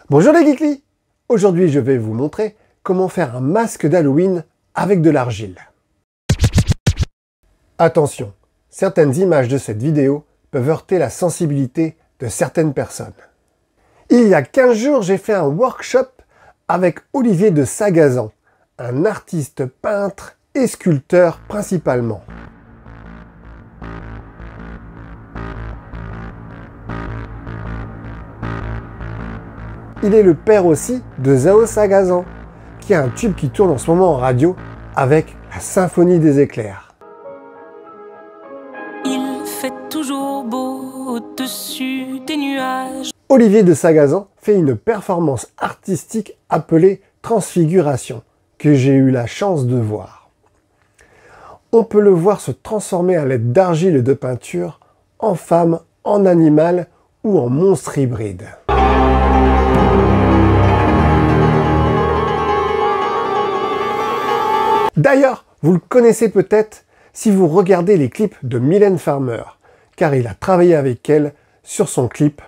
Bonjour les Geekly! Aujourd'hui je vais vous montrer comment faire un masque d'Halloween avec de l'argile. Attention, certaines images de cette vidéo peuvent heurter la sensibilité de certaines personnes. Il y a 15 jours, j'ai fait un workshop avec Olivier de Sagazan, un artiste peintre et sculpteur principalement. Il est le père aussi de Zao Sagazan, qui a un tube qui tourne en ce moment en radio avec la symphonie des éclairs. Il fait toujours beau au-dessus des nuages. Olivier de Sagazan fait une performance artistique appelée Transfiguration, que j'ai eu la chance de voir. On peut le voir se transformer à l'aide d'argile et de peinture en femme, en animal ou en monstre hybride. D'ailleurs, vous le connaissez peut-être si vous regardez les clips de Mylène Farmer, car il a travaillé avec elle sur son clip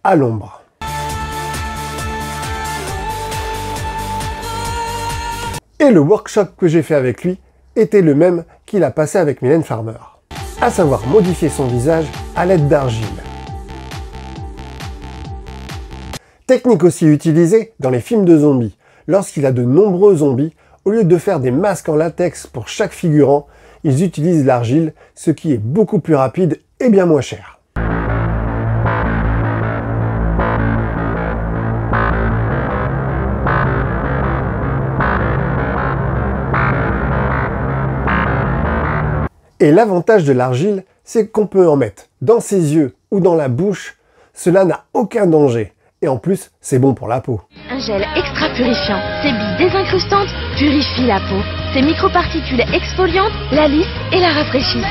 À l'ombre. Et le workshop que j'ai fait avec lui était le même qu'il a passé avec Mylène Farmer, à savoir modifier son visage à l'aide d'argile. Technique aussi utilisée dans les films de zombies. Lorsqu'il a de nombreux zombies, au lieu de faire des masques en latex pour chaque figurant, ils utilisent l'argile, ce qui est beaucoup plus rapide et bien moins cher. Et l'avantage de l'argile, c'est qu'on peut en mettre dans ses yeux ou dans la bouche. Cela n'a aucun danger. Et en plus, c'est bon pour la peau. Un gel extra purifiant, ses billes désincrustantes purifient la peau. Ses microparticules exfoliantes la lissent et la rafraîchissent.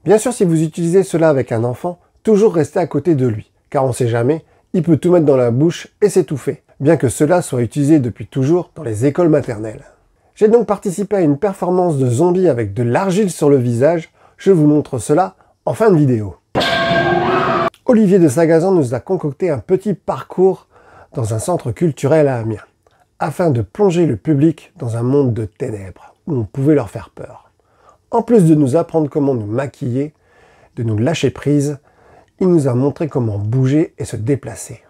Bien sûr, si vous utilisez cela avec un enfant, toujours restez à côté de lui. Car on ne sait jamais, il peut tout mettre dans la bouche et s'étouffer. Bien que cela soit utilisé depuis toujours dans les écoles maternelles. J'ai donc participé à une performance de zombie avec de l'argile sur le visage. Je vous montre cela en fin de vidéo. Olivier de Sagazan nous a concocté un petit parcours dans un centre culturel à Amiens, afin de plonger le public dans un monde de ténèbres, où on pouvait leur faire peur. En plus de nous apprendre comment nous maquiller, de nous lâcher prise, il nous a montré comment bouger et se déplacer.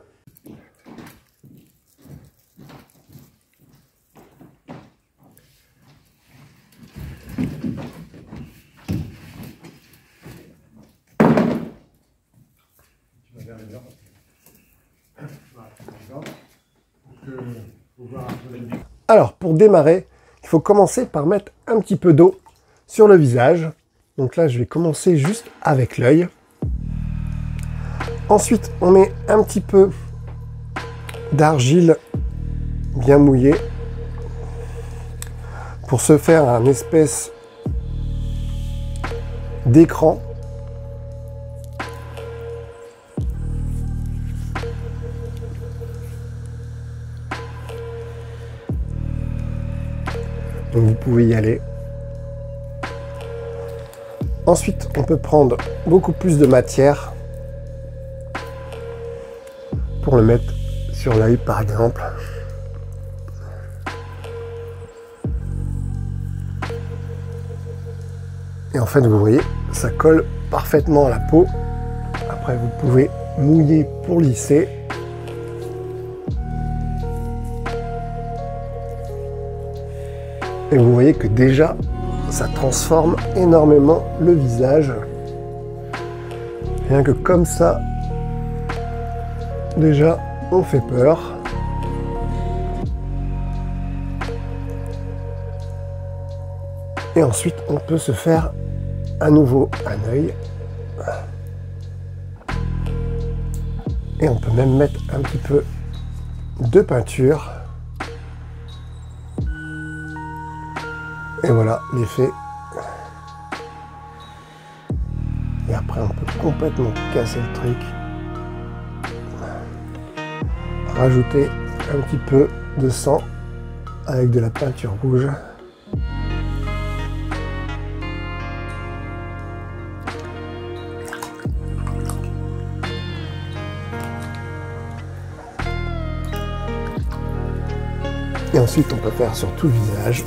Alors, pour démarrer, il faut commencer par mettre un petit peu d'eau sur le visage. Donc là, je vais commencer juste avec l'œil. Ensuite, on met un petit peu d'argile bien mouillée pour se faire un espèce d'écran. Donc vous pouvez y aller. Ensuite, on peut prendre beaucoup plus de matière pour le mettre sur l'œil par exemple. Et en fait, vous voyez, ça colle parfaitement à la peau. Après, vous pouvez mouiller pour lisser. Et vous voyez que déjà, ça transforme énormément le visage. Rien que comme ça, déjà, on fait peur. Et ensuite, on peut se faire à nouveau un œil. Et on peut même mettre un petit peu de peinture. Et voilà l'effet. Et après on peut complètement casser le truc. Rajouter un petit peu de sang avec de la peinture rouge. Et ensuite, on peut faire sur tout le visage.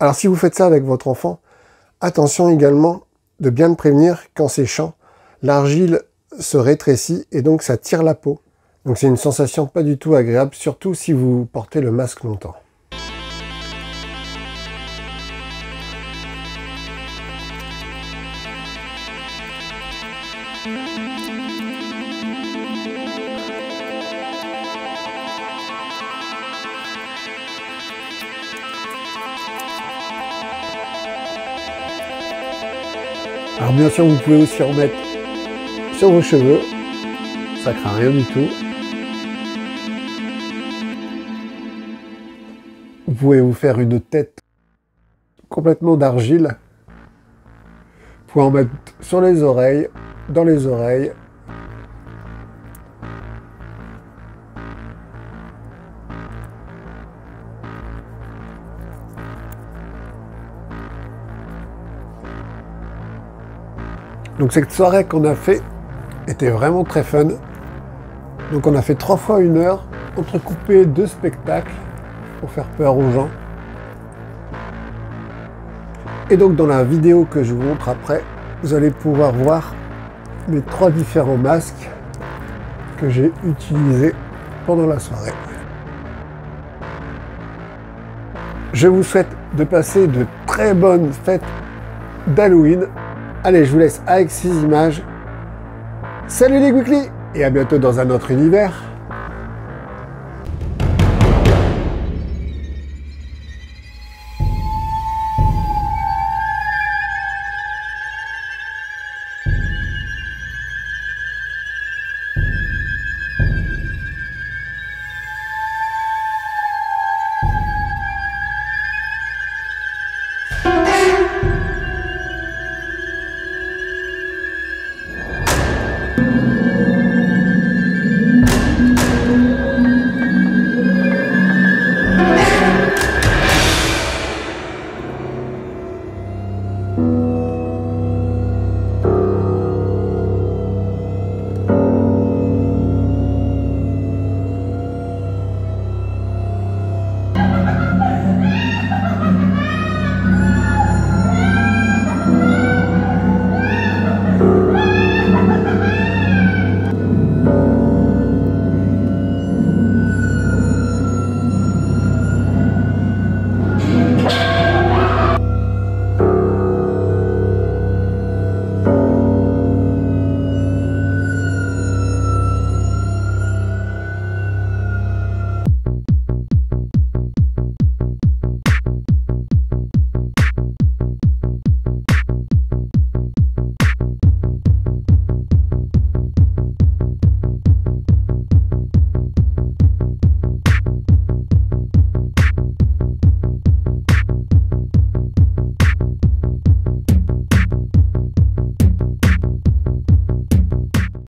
Alors si vous faites ça avec votre enfant, attention également de bien le prévenir qu'en séchant, l'argile se rétrécit et donc ça tire la peau. Donc c'est une sensation pas du tout agréable, surtout si vous portez le masque longtemps. Alors bien sûr, vous pouvez aussi en mettre sur vos cheveux, ça craint rien du tout. Vous pouvez vous faire une tête complètement d'argile. Vous pouvez en mettre sur les oreilles, dans les oreilles. Donc cette soirée qu'on a fait était vraiment très fun. Donc on a fait 3 fois 1 heure, entrecoupé 2 spectacles pour faire peur aux gens. Et donc dans la vidéo que je vous montre après, vous allez pouvoir voir mes 3 différents masques que j'ai utilisés pendant la soirée. Je vous souhaite de passer de très bonnes fêtes d'Halloween. Allez, je vous laisse avec ces images. Salut les Geekly et à bientôt dans un autre univers.